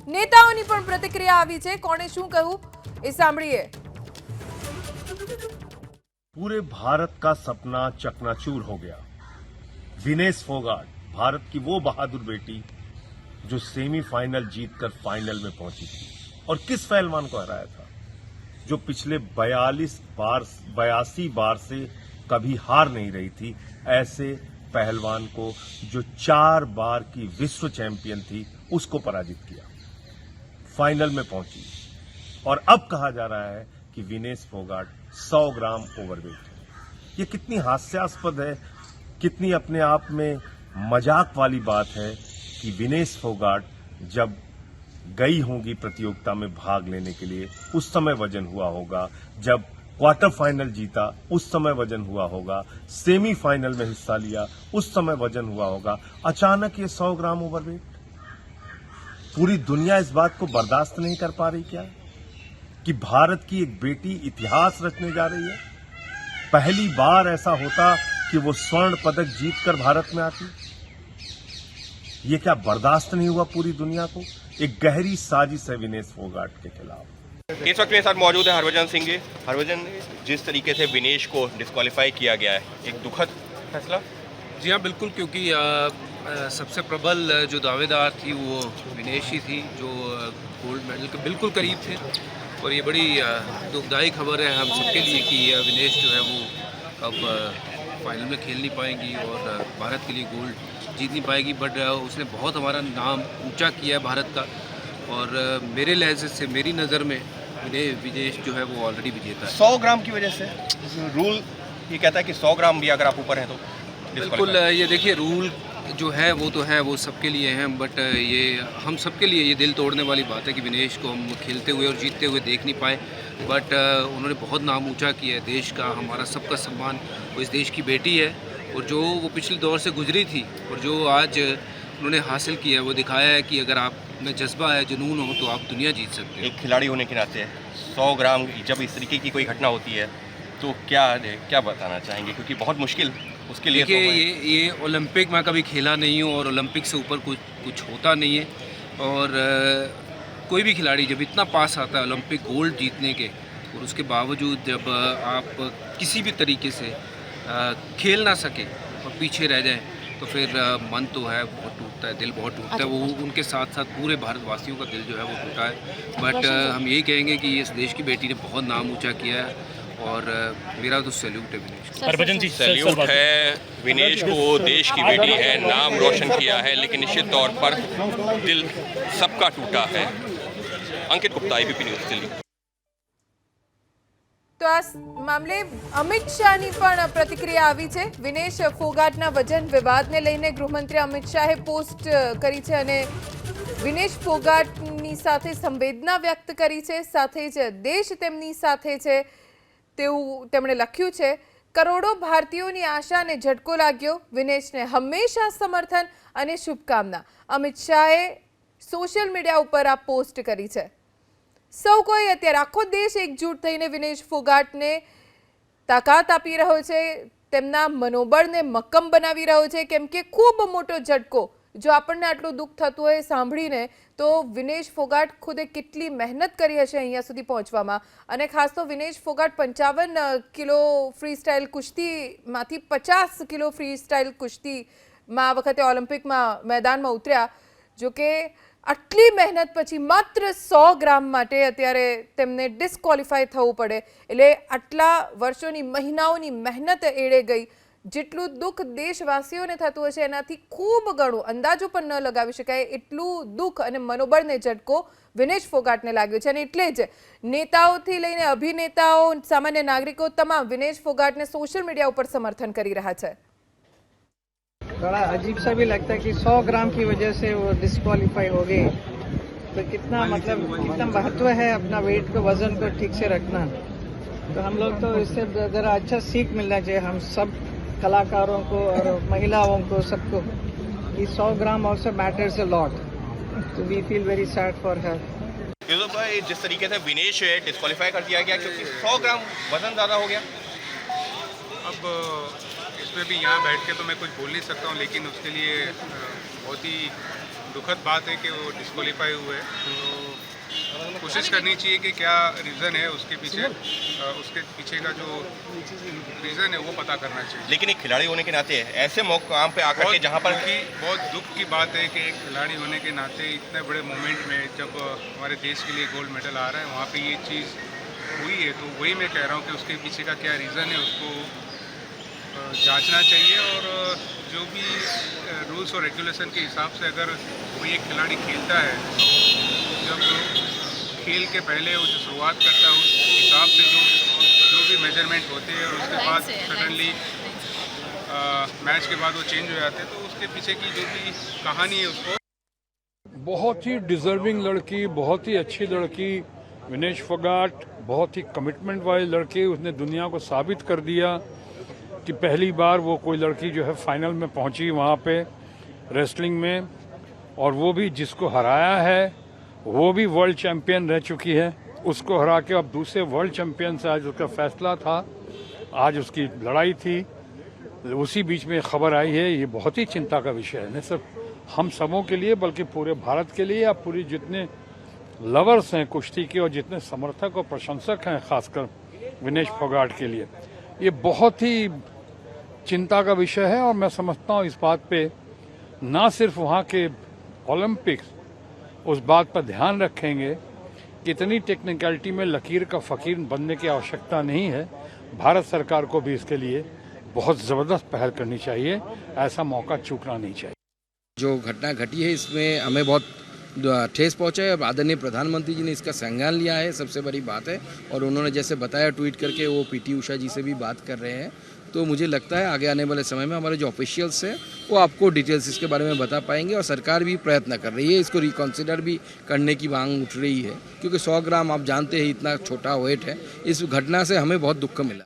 નેતાઓની પણ પ્રતિક્રિયા આવી છે. કોણે શું કહ્યું એ સાંભળીએ. पूरे भारत का सपना चकनाचूर हो गया. विनेश फोगाट, भारत की वो बहादुर बेटी जो सेमीफाइनल जीतकर फाइनल में पहुंची थी. और किस पहलवान को हराया था जो पिछले 82 बार से कभी हार नहीं रही थी. ऐसे पहलवान को जो 4 बार की विश्व चैंपियन थी उसको पराजित किया, फाइनल में पहुंची. और अब कहा जा रहा है कि विनेश फोगाट 100 ग्राम ओवरवेट है. ये कितनी हास्यास्पद है, कितनी अपने आप में मजाक वाली बात है कि विनेश फोगाट जब गई होंगी प्रतियोगिता में भाग लेने के लिए उस समय वजन हुआ होगा, जब क्वार्टर फाइनल जीता उस समय वजन हुआ होगा, सेमीफाइनल में हिस्सा लिया उस समय वजन हुआ होगा. अचानक ये 100 ग्राम ओवरवेट. पूरी दुनिया इस बात को बर्दाश्त नहीं कर पा रही क्या कि भारत की एक बेटी इतिहास रचने जा रही है. पहली बार ऐसा होता कि वो स्वर्ण पदक जीतकर भारत में आती. ये क्या बर्दाश्त नहीं हुआ पूरी दुनिया को. एक गहरी साजिश है विनेश फोगाट के खिलाफ. इस वक्त मेरे साथ मौजूद है हरभजन सिंह जी. हरभजन, जिस तरीके से विनेश को डिस्क्वालीफाई किया गया है, एक दुखद फैसला. जी हाँ, बिल्कुल, क्योंकि सबसे प्रबल जो दावेदार थी वो विनेश ही थी, जो गोल्ड मेडल के बिल्कुल करीब थे. और ये बड़ी दुखदाई खबर है हम सबके लिए कि विनेश जो है वो अब फाइनल में खेल नहीं पाएंगी और भारत के लिए गोल्ड जीत नहीं पाएगी. बट उसने बहुत हमारा नाम ऊंचा किया है भारत का. और मेरे लहजे से, मेरी नज़र में विनेश जो है वो ऑलरेडी विजेता है. 100 ग्राम की वजह से रूल ये कहता है कि 100 ग्राम भी अगर आप ऊपर हैं तो बिल्कुल. ये देखिए, रूल जो है वो सबके लिए हैं. बट ये हम सबके लिए ये दिल तोड़ने वाली बात है कि विनेश को हम खेलते हुए और जीतते हुए देख नहीं पाए. बट उन्होंने बहुत नाम ऊंचा किया है देश का, हमारा सबका सम्मान. वो इस देश की बेटी है और जो वो पिछले दौर से गुजरी थी और जो आज उन्होंने हासिल किया है वो दिखाया है कि अगर आप में जज्बा है, जुनून हो तो आप दुनिया जीत सकते हैं. एक खिलाड़ी होने के नाते 100 ग्राम जब इस तरीके की कोई घटना होती है तो क्या बताना चाहेंगे, क्योंकि बहुत मुश्किल उसके लिए. देखिए, ये ओलंपिक में कभी खेला नहीं हूँ और ओलंपिक से ऊपर कुछ होता नहीं है. और कोई भी खिलाड़ी जब इतना पास आता है ओलंपिक गोल्ड जीतने के, और उसके बावजूद जब आप किसी भी तरीके से खेल ना सके और पीछे रह जाए तो फिर मन तो है बहुत टूटता है, दिल बहुत टूटता है. वो उनके साथ साथ पूरे भारतवासियों का दिल जो है वो टूटा है. बट हम यही कहेंगे कि इस देश की बेटी ने बहुत नाम ऊंचा किया है और मेरा तो सैल्यूट है विनेश को. हरभजन जी, सैल्यूट है विनेश को, देश की बेटी है, नाम रोशन किया है, लेकिन निश्चित तौर पर दिल सबका टूटा है. अंकित गुप्ता, एबीपी न्यूज़, दिल्ली. તો આ મામલે અમિત શાહની પણ પ્રતિક્રિયા આવી છે. વિનેશ ફોગાટના વજન વિવાદને લઈને ગૃહમંત્રી અમિત શાહે પોસ્ટ કરી છે અને વિનેશ ફોગાટની સાથે સંવેદના વ્યક્ત કરી છે. સાથે જ દેશ તેમની સાથે છે તેવું તેમણે લખ્યું છે. કરોડો ભારતીયોની આશાને ઝટકો लाग्યો. વિનેશને હંમેશા સમર્થન અને શુભકામના. અમિત શાહે સોશિયલ મીડિયા ઉપર આ પોસ્ટ કરી છે. સૌ કોઈ અત્યારે આખો દેશ એકજૂટ થઈને વિનેશ ફોગાટને તાકાત આપી રહ્યો છે, તેમના મનોબળને મક્કમ બનાવી રહ્યો છે. કેમ કે ખૂબ મોટો ઝટકો જો આપણને આટલું દુઃખ થતું હોય સાંભળીને તો વિનેશ ફોગાટ ખુદે કેટલી મહેનત કરી હશે અહીંયા સુધી પહોંચવામાં. અને ખાસ તો Vinesh Phogat 55 kilo freestyle કુસ્તીમાંથી 50 કિલો ફ્રી સ્ટાઇલ કુસ્તીમાં આ વખતે ઓલિમ્પિકમાં મેદાનમાં ઉતર્યા. જો કે આટલી મહેનત પછી માત્ર 100 ગ્રામ માટે અત્યારે તેમને ડિસ્ક્વોલિફાય થવું પડે એટલે આટલા વર્ષોની મહિનાઓની મહેનત એળે ગઈ. જેટલું દુઃખ દેશવાસીઓને થતું હશે એનાથી ખૂબ ઘણું અંદાજો પણ ન લગાવી શકાય એટલું દુઃખ અને મનોબળને ઝટકો વિનેશ ફોગાટને લાગ્યો છે. અને એટલે જ નેતાઓથી લઈને અભિનેતાઓ, સામાન્ય નાગરિકો તમામ વિનેશ ફોગાટને સોશિયલ મીડિયા ઉપર સમર્થન કરી રહ્યા છે. बड़ा अजीब सा भी लगता है कि 100 ग्राम की वजह से वो डिस्क्वालीफाई हो गए. तो कितना कितना महत्व है अपना वेट को, वजन को ठीक से रखना. तो हम लोग तो इससे जरा अच्छा सीख मिलना चाहिए हम सब कलाकारों को और महिलाओं को, सबको, कि 100 gram also matters a lot. तो we feel very sad for her. भाई, जिस तरीके से विनेश डिस्क्वालीफाई कर दिया गया क्योंकि 100 ग्राम वजन ज़्यादा हो गया. अब इसमें भी यहाँ बैठ के तो मैं कुछ बोल नहीं सकता हूँ, लेकिन उसके लिए बहुत ही दुखद बात है कि वो डिस्क्वालीफाई हुए। तो कोशिश करनी चाहिए कि क्या रीज़न है उसके पीछे का जो रीज़न है वो पता करना चाहिए। लेकिन एक खिलाड़ी होने के नाते ऐसे मौकाम पे आकर के जहाँ पर बहुत दुख की बात है कि एक खिलाड़ी होने के नाते इतने बड़े मोमेंट में जब हमारे देश के लिए गोल्ड मेडल आ रहा है वहाँ पे ये चीज़ हुई है, तो वही मैं कह रहा हूँ कि उसके पीछे का क्या रीज़न है उसको जांचना चाहिए। और जो भी रूल्स और रेगुलेशन के हिसाब से अगर कोई एक खिलाड़ी खेलता है, जब खेल के पहले वो जो शुरुआत करता है उस हिसाब से जो भी मेजरमेंट होते हैं और उसके बाद सडनली मैच के बाद वो चेंज हो जाते हैं, तो उसके पीछे की जो भी कहानी है उसको। बहुत ही डिजर्विंग लड़की, बहुत ही अच्छी लड़की विनेश फोगाट, बहुत ही कमिटमेंट वाली लड़की। उसने दुनिया को साबित कर दिया कि पहली बार वो कोई लड़की जो है फाइनल में पहुंची वहाँ पे रेसलिंग में, और वो भी जिसको हराया है वो भी वर्ल्ड चैंपियन रह चुकी है। उसको हरा के अब दूसरे वर्ल्ड चैंपियन से आज उसका फैसला था, आज उसकी लड़ाई थी। उसी बीच में खबर आई है, ये बहुत ही चिंता का विषय है, न सिर्फ हम सबों के लिए बल्कि पूरे भारत के लिए या पूरी जितने लवर्स हैं कुश्ती के और जितने समर्थक और प्रशंसक हैं खासकर विनेश फोगाट के लिए ये बहुत ही चिंता का विषय है। और मैं समझता हूँ इस बात पे ना सिर्फ वहाँ के ओलंपिक्स उस बात पर ध्यान रखेंगे कि इतनी टेक्निकलिटी में लकीर का फ़कीर बनने की आवश्यकता नहीं है। भारत सरकार को भी इसके लिए बहुत ज़बरदस्त पहल करनी चाहिए, ऐसा मौका चूकना नहीं चाहिए। जो घटना घटी है इसमें हमें बहुत ठेस पहुंचा है और आदरणीय प्रधानमंत्री जी ने इसका संज्ञान लिया है, सबसे बड़ी बात है। और उन्होंने जैसे बताया ट्वीट करके वो पीटी उषा जी से भी बात कर रहे हैं, तो मुझे लगता है आगे आने वाले समय में हमारे जो ऑफिशियल्स हैं वो आपको डिटेल्स इसके बारे में बता पाएंगे। और सरकार भी प्रयत्न कर रही है, इसको रिकॉन्सिडर भी करने की मांग उठ रही है, क्योंकि 100 ग्राम आप जानते हैं इतना छोटा वेट है। इस घटना से हमें बहुत दुख मिला।